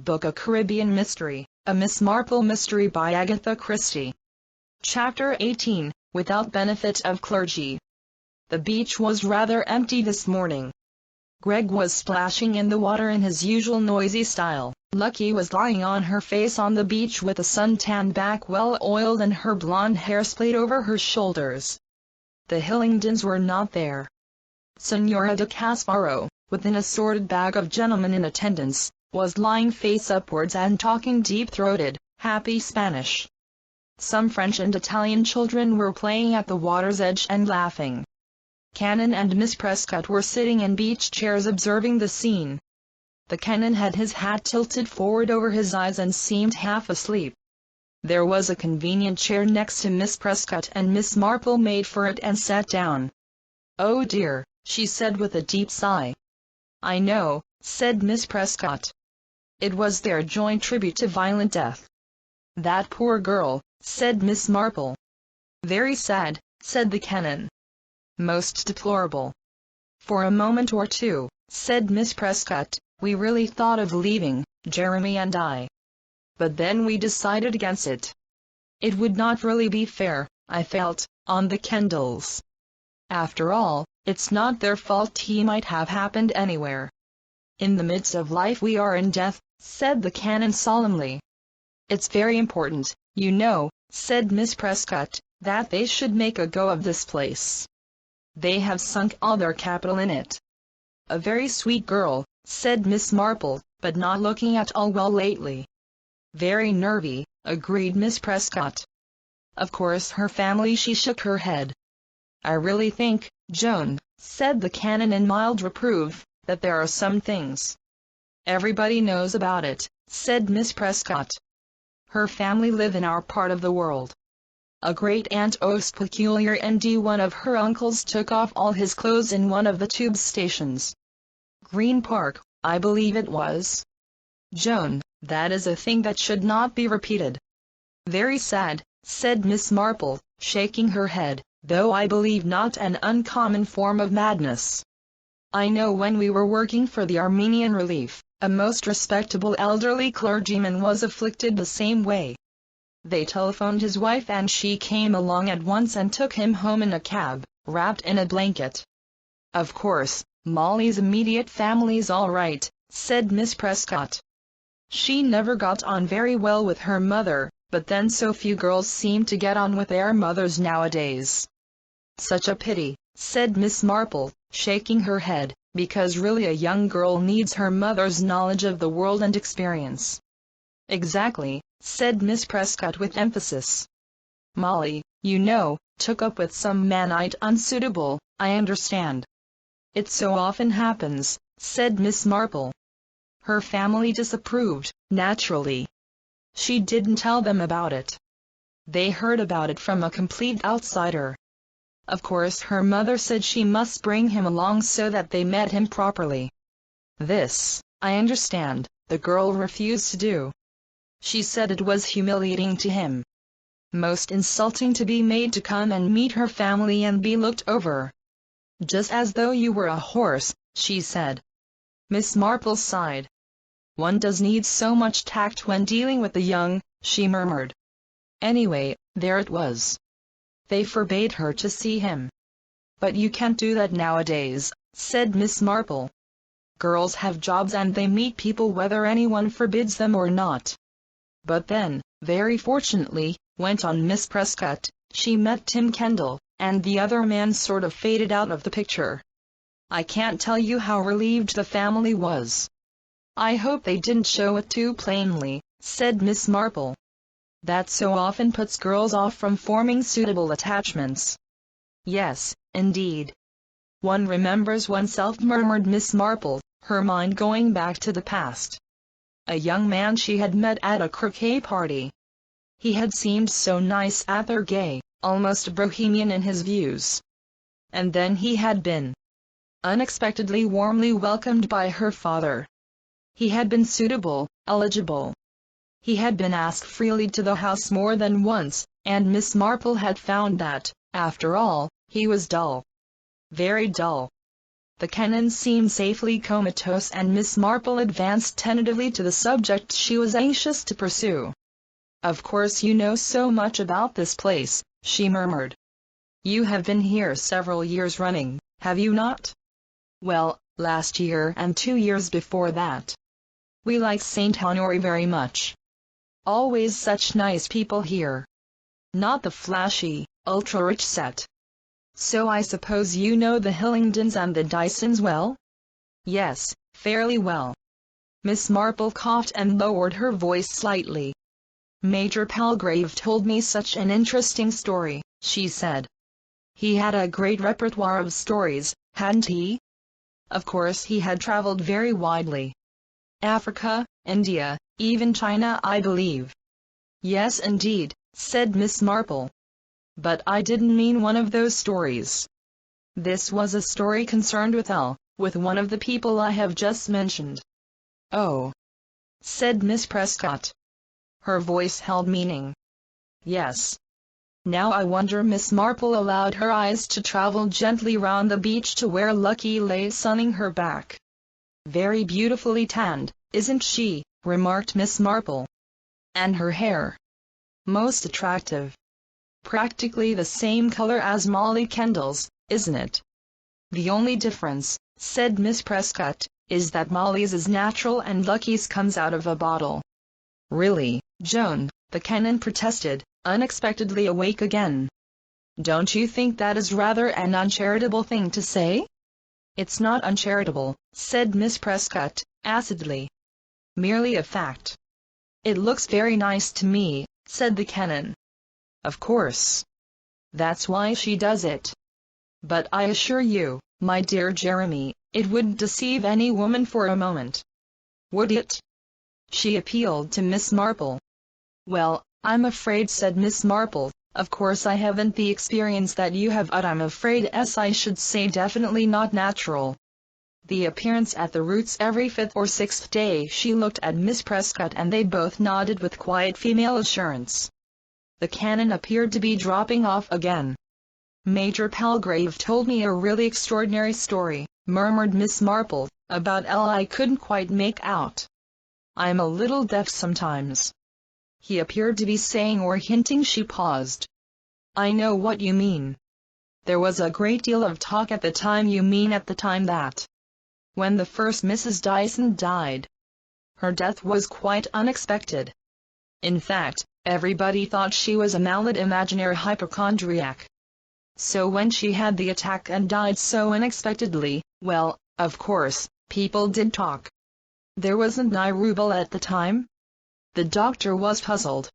Book A Caribbean Mystery, a Miss Marple mystery by Agatha Christie. Chapter 18, Without Benefit of Clergy. The beach was rather empty this morning. Greg was splashing in the water in his usual noisy style. Lucky was lying on her face on the beach with a sun-tanned back well oiled and her blonde hair splayed over her shoulders. The Hillingdons were not there. Señora de Caspearo, with an assorted bag of gentlemen in attendance, was lying face upwards and talking deep-throated, happy Spanish. Some French and Italian children were playing at the water's edge and laughing. Canon and Miss Prescott were sitting in beach chairs observing the scene. The Canon had his hat tilted forward over his eyes and seemed half asleep. There was a convenient chair next to Miss Prescott and Miss Marple made for it and sat down. "Oh dear," she said with a deep sigh. "I know," said Miss Prescott. "It was their joint tribute to violent death." "That poor girl," said Miss Marple. "Very sad," said the Canon. "Most deplorable." "For a moment or two," said Miss Prescott, "we really thought of leaving, Jeremy and I. But then we decided against it. It would not really be fair, I felt, on the Kendals. After all, it's not their fault. He might have happened anywhere. In the midst of life we are in death," said the Canon solemnly. "It's very important, you know," said Miss Prescott, "that they should make a go of this place. They have sunk all their capital in it." "A very sweet girl," said Miss Marple, "but not looking at all well lately." "Very nervy," agreed Miss Prescott. "Of course her family." She shook her head. "I really think, Joan," said the Canon in mild reproof, "that there are some things—" "Everybody knows about it," said Miss Prescott. "Her family live in our part of the world. A great-aunt most peculiar, and one of her uncles took off all his clothes in one of the tube stations. Green Park, I believe it was. Joan, that is a thing that should not be repeated." "Very sad," said Miss Marple, shaking her head, "though I believe not an uncommon form of madness. I know when we were working for the Armenian Relief, a most respectable elderly clergyman was afflicted the same way. They telephoned his wife and she came along at once and took him home in a cab, wrapped in a blanket. Of course, Molly's immediate family's all right," said Miss Prescott. "She never got on very well with her mother, but then so few girls seem to get on with their mothers nowadays." "Such a pity," said Miss Marple, shaking her head, "because really a young girl needs her mother's knowledge of the world and experience." "Exactly," said Miss Prescott with emphasis. "Molly, you know, took up with some manite unsuitable, I understand." "It so often happens," said Miss Marple. "Her family disapproved, naturally. She didn't tell them about it. They heard about it from a complete outsider. Of course her mother said she must bring him along so that they met him properly. This, I understand, the girl refused to do. She said it was humiliating to him. Most insulting to be made to come and meet her family and be looked over. Just as though you were a horse, she said." Miss Marple sighed. "One does need so much tact when dealing with the young," she murmured. "Anyway, there it was. They forbade her to see him." "But you can't do that nowadays," said Miss Marple. "Girls have jobs and they meet people whether anyone forbids them or not." "But then, very fortunately," went on Miss Prescott, "she met Tim Kendal, and the other man sort of faded out of the picture. I can't tell you how relieved the family was." "I hope they didn't show it too plainly," said Miss Marple. "That so often puts girls off from forming suitable attachments." "Yes, indeed. One remembers oneself," murmured Miss Marple, her mind going back to the past. A young man she had met at a croquet party. He had seemed so nice, rather gay, almost bohemian in his views. And then he had been unexpectedly warmly welcomed by her father. He had been suitable, eligible. He had been asked freely to the house more than once, and Miss Marple had found that, after all, he was dull. Very dull. The canon seemed safely comatose, and Miss Marple advanced tentatively to the subject she was anxious to pursue. "Of course you know so much about this place," she murmured. "You have been here several years running, have you not?" "Well, last year and 2 years before that. We like St Honoré very much. Always such nice people here. Not the flashy, ultra-rich set. So I suppose you know the Hillingdons and the Dysons well?" "Yes, fairly well." Miss Marple coughed and lowered her voice slightly. "Major Palgrave told me such an interesting story," she said. "He had a great repertoire of stories, hadn't he?" Of course he had traveled very widely. "Africa, India, even China, I believe." "Yes indeed," said Miss Marple. "But I didn't mean one of those stories. This was a story concerned with one of the people I have just mentioned." "Oh," said Miss Prescott. Her voice held meaning. "Yes. Now I wonder." Miss Marple allowed her eyes to travel gently round the beach to where Lucky lay sunning her back. "Very beautifully tanned, isn't she?" remarked Miss Marple. "And her hair? Most attractive. Practically the same color as Molly Kendal's, isn't it?" "The only difference," said Miss Prescott, "is that Molly's is natural and Lucky's comes out of a bottle." "Really, Joan," the canon protested, unexpectedly awake again. "Don't you think that is rather an uncharitable thing to say?" "It's not uncharitable," said Miss Prescott, acidly. "Merely a fact." "It looks very nice to me," said the canon. "Of course. That's why she does it. But I assure you, my dear Jeremy, it wouldn't deceive any woman for a moment." "Would it?" She appealed to Miss Marple. "Well, I'm afraid," said Miss Marple, "of course I haven't the experience that you have, but I'm afraid I should say definitely not natural. The appearance at the roots every 5th or 6th day." She looked at Miss Prescott and they both nodded with quiet female assurance. The canon appeared to be dropping off again. "Major Palgrave told me a really extraordinary story," murmured Miss Marple, "about I couldn't quite make out. I'm a little deaf sometimes." He appeared to be saying or hinting. She paused. "I know what you mean. There was a great deal of talk at the time." "You mean at the time that when the first Mrs. Dyson died? Her death was quite unexpected. In fact, everybody thought she was a malad imaginary hypochondriac. So when she had the attack and died so unexpectedly, well, of course, people did talk. There wasn't any ruble at the time?" The doctor was puzzled.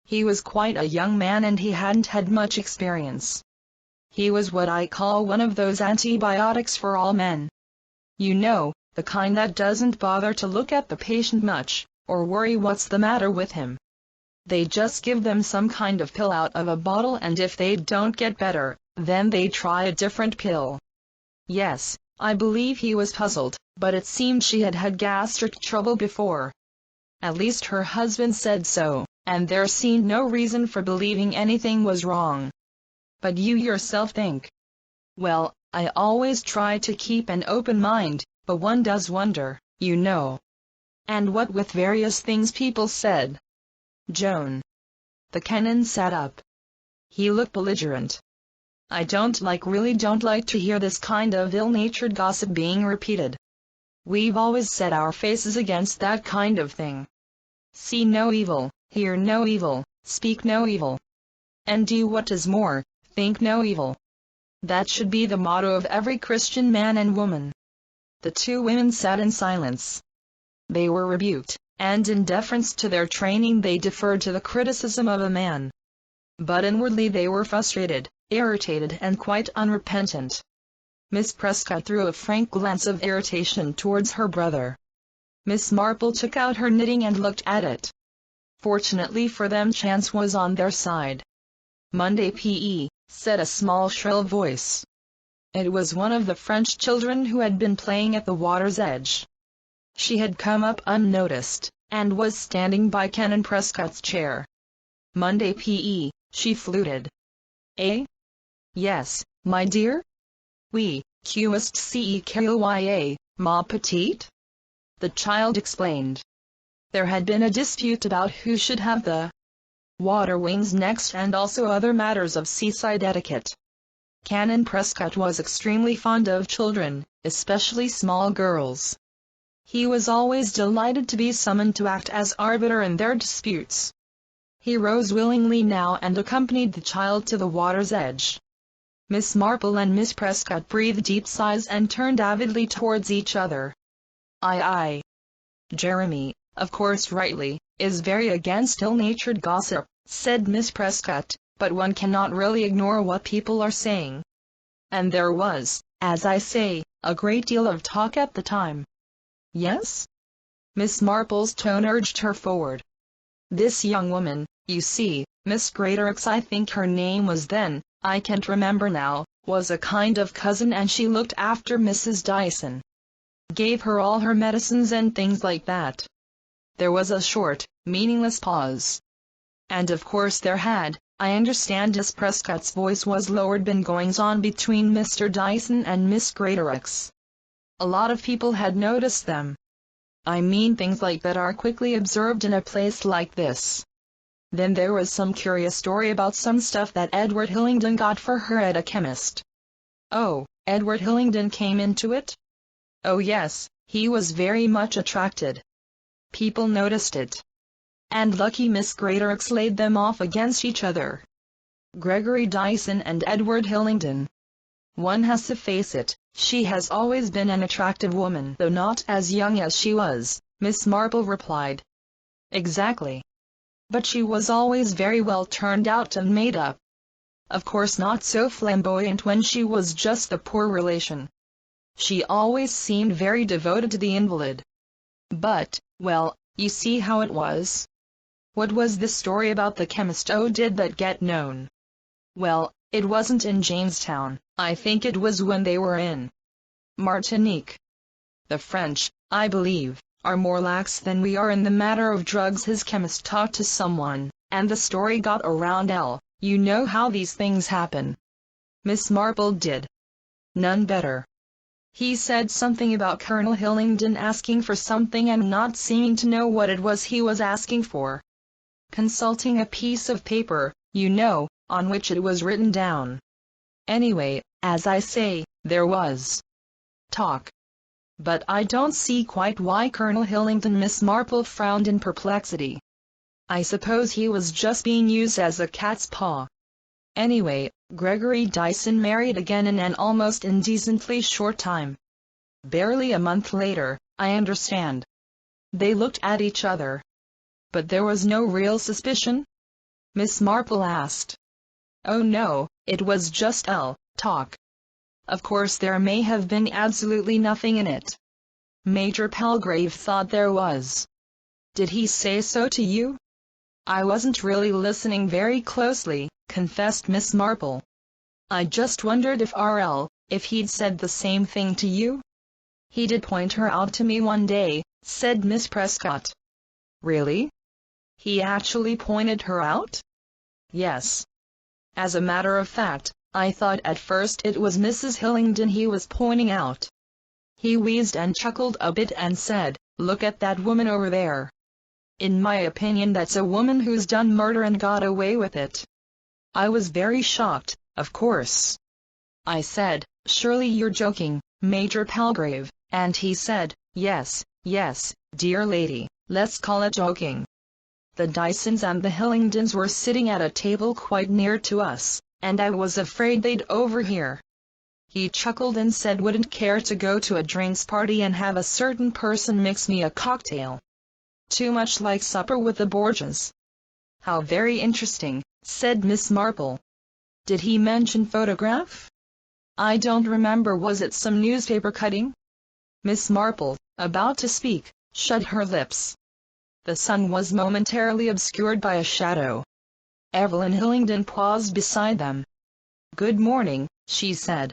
He was quite a young man and he hadn't had much experience. He was what I call one of those antibiotics for all men. You know, the kind that doesn't bother to look at the patient much, or worry what's the matter with him. They just give them some kind of pill out of a bottle, and if they don't get better, then they try a different pill. Yes, I believe he was puzzled, but it seemed she had had gastric trouble before. At least her husband said so, and there seemed no reason for believing anything was wrong. But you yourself think? Well, I always try to keep an open mind, but one does wonder, you know. And what with various things people said. Joan. The canon sat up. He looked belligerent. I really don't like to hear this kind of ill-natured gossip being repeated. We've always set our faces against that kind of thing. See no evil, hear no evil, speak no evil. And do what is more, think no evil. That should be the motto of every Christian man and woman. The two women sat in silence. They were rebuked, and in deference to their training they deferred to the criticism of a man. But inwardly they were frustrated, irritated and quite unrepentant. Miss Prescott threw a frank glance of irritation towards her brother. Miss Marple took out her knitting and looked at it. Fortunately for them, chance was on their side. "Monday P.E.," said a small shrill voice. It was one of the French children who had been playing at the water's edge. She had come up unnoticed, and was standing by Canon Prescott's chair. "Monday P.E.," she fluted. "Eh? Yes, my dear? Oui, Qistceqya, ma petite? The child explained. There had been a dispute about who should have the water wings next, and also other matters of seaside etiquette. Canon Prescott was extremely fond of children, especially small girls. He was always delighted to be summoned to act as arbiter in their disputes. He rose willingly now and accompanied the child to the water's edge. Miss Marple and Miss Prescott breathed deep sighs and turned avidly towards each other. Aye. Jeremy, of course rightly, is very against ill-natured gossip, said Miss Prescott, but one cannot really ignore what people are saying. And there was, as I say, a great deal of talk at the time. Yes? Miss Marple's tone urged her forward. This young woman, you see, Miss Greatorex, I think her name was then, I can't remember now, was a kind of cousin, and she looked after Mrs. Dyson. Gave her all her medicines and things like that. There was a short, meaningless pause. And of course there had, I understand, as Prescott's voice was lowered, been goings-on between Mr. Dyson and Miss Greatorex. A lot of people had noticed them. I mean things like that are quickly observed in a place like this. Then there was some curious story about some stuff that Edward Hillingdon got for her at a chemist. Oh, Edward Hillingdon came into it? Oh yes, he was very much attracted. People noticed it. And lucky Miss Greatorex laid them off against each other. Gregory Dyson and Edward Hillingdon. One has to face it, she has always been an attractive woman, though not as young as she was, Miss Marple replied. Exactly. But she was always very well turned out and made up. Of course not so flamboyant when she was just the poor relation. She always seemed very devoted to the invalid. But, well, you see how it was. What was this story about the chemist? Oh, did that get known? Well, it wasn't in Jamestown, I think it was when they were in Martinique. The French, I believe, are more lax than we are in the matter of drugs. His chemist talked to someone, and the story got around. You know how these things happen. Miss Marple did. None better. He said something about Colonel Hillingdon asking for something and not seeming to know what it was he was asking for. Consulting a piece of paper, you know, on which it was written down. Anyway, as I say, there was talk. But I don't see quite why Colonel Hillingdon. Miss Marple frowned in perplexity. I suppose he was just being used as a cat's paw. Anyway, Gregory Dyson married again in an almost indecently short time. Barely a month later, I understand. They looked at each other. But there was no real suspicion? Miss Marple asked. Oh no, it was just talk. Of course there may have been absolutely nothing in it. Major Palgrave thought there was. Did he say so to you? I wasn't really listening very closely, confessed Miss Marple. I just wondered if he'd said the same thing to you. He did point her out to me one day, said Miss Prescott. Really? He actually pointed her out? Yes. As a matter of fact, I thought at first it was Mrs. Hillingdon he was pointing out. He wheezed and chuckled a bit and said, "Look at that woman over there. In my opinion that's a woman who's done murder and got away with it." I was very shocked, of course. I said, "Surely you're joking, Major Palgrave," and he said, yes, dear lady, let's call it joking." The Dysons and the Hillingdons were sitting at a table quite near to us, and I was afraid they'd overhear. He chuckled and said, "Wouldn't care to go to a drinks party and have a certain person mix me a cocktail. Too much like supper with the Borgias." "How very interesting," said Miss Marple. "Did he mention photograph?" "I don't remember. Was it some newspaper cutting?" Miss Marple, about to speak, shut her lips. The sun was momentarily obscured by a shadow. Evelyn Hillingdon paused beside them. "Good morning," she said.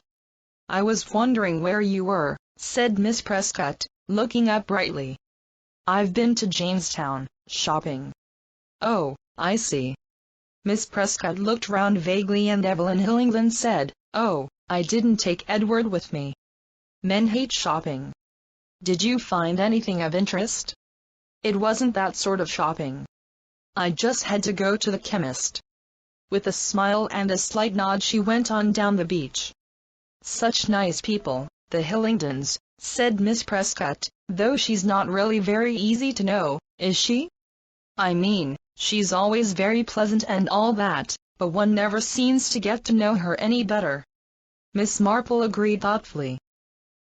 "I was wondering where you were," said Miss Prescott, looking up brightly. "I've been to Jamestown, shopping." "Oh, I see." Miss Prescott looked round vaguely and Evelyn Hillingdon said, "Oh, I didn't take Edward with me, Men hate shopping. Did you find anything of interest? It wasn't that sort of shopping. I just had to go to the chemist. With a smile and a slight nod she went on down the beach. Such nice people, the Hillingdons, said Miss Prescott, though she's not really very easy to know, is she? I mean, she's always very pleasant and all that, but one never seems to get to know her any better. Miss Marple agreed thoughtfully.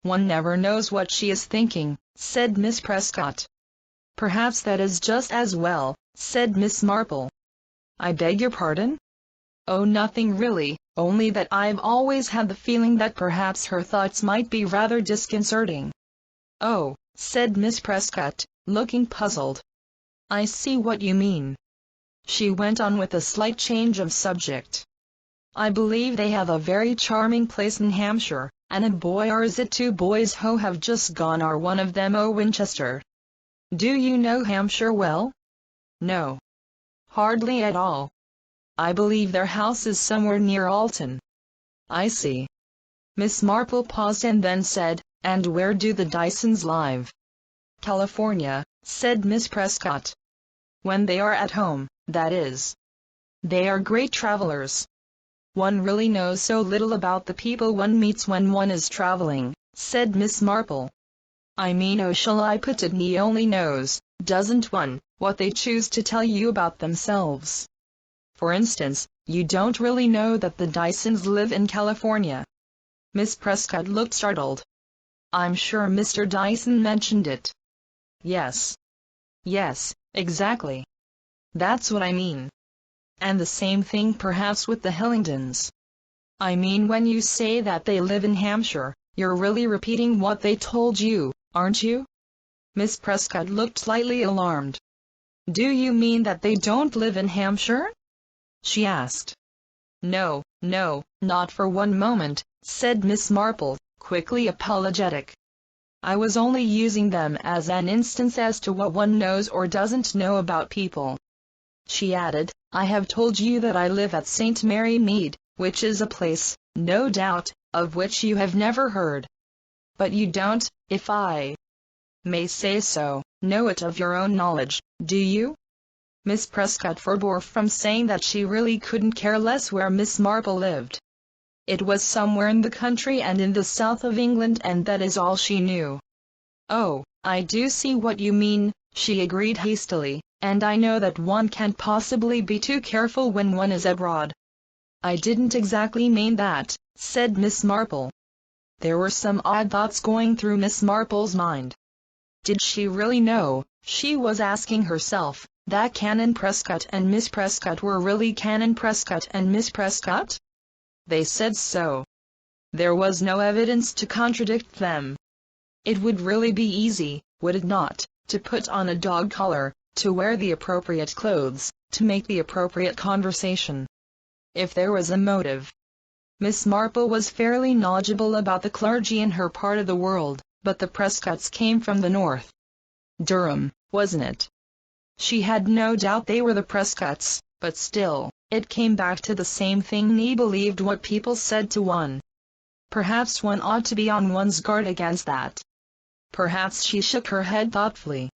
One never knows what she is thinking, said Miss Prescott. Perhaps that is just as well, said Miss Marple. I beg your pardon? Oh, nothing really, only that I've always had the feeling that perhaps her thoughts might be rather disconcerting. Oh, said Miss Prescott, looking puzzled. I see what you mean. She went on with a slight change of subject. I believe they have a very charming place in Hampshire, and a boy or is it two boys who have just gone or one of them Winchester. Do you know Hampshire well? No. Hardly at all. I believe their house is somewhere near Alton. I see. Miss Marple paused and then said, and where do the Dysons live? California, said Miss Prescott. When they are at home, that is. They are great travelers. One really knows so little about the people one meets when one is traveling, said Miss Marple. I mean, how shall I put it, he only knows, doesn't one, what they choose to tell you about themselves. For instance, you don't really know that the Dysons live in California. Miss Prescott looked startled. I'm sure Mr. Dyson mentioned it. Yes. Yes, exactly. That's what I mean. And the same thing perhaps with the Hillingdons. I mean, when you say that they live in Hampshire, you're really repeating what they told you, aren't you? Miss Prescott looked slightly alarmed. Do you mean that they don't live in Hampshire? She asked. No, no, not for one moment, said Miss Marple, quickly apologetic. I was only using them as an instance as to what one knows or doesn't know about people. She added, I have told you that I live at St. Mary Mead, which is a place, no doubt, of which you have never heard. But you don't, if I may say so, know it of your own knowledge, do you? Miss Prescott forbore from saying that she really couldn't care less where Miss Marple lived. It was somewhere in the country and in the south of England, and that is all she knew. Oh, I do see what you mean, she agreed hastily, and I know that one can't possibly be too careful when one is abroad. I didn't exactly mean that, said Miss Marple. There were some odd thoughts going through Miss Marple's mind. Did she really know, she was asking herself, that Canon Prescott and Miss Prescott were really Canon Prescott and Miss Prescott? They said so. There was no evidence to contradict them. It would really be easy, would it not, to put on a dog collar, to wear the appropriate clothes, to make the appropriate conversation. If there was a motive. Miss Marple was fairly knowledgeable about the clergy in her part of the world, but the Prescotts came from the north. Durham, wasn't it? She had no doubt they were the Prescotts, but still, it came back to the same thing, he believed what people said to one. Perhaps one ought to be on one's guard against that. Perhaps she shook her head thoughtfully.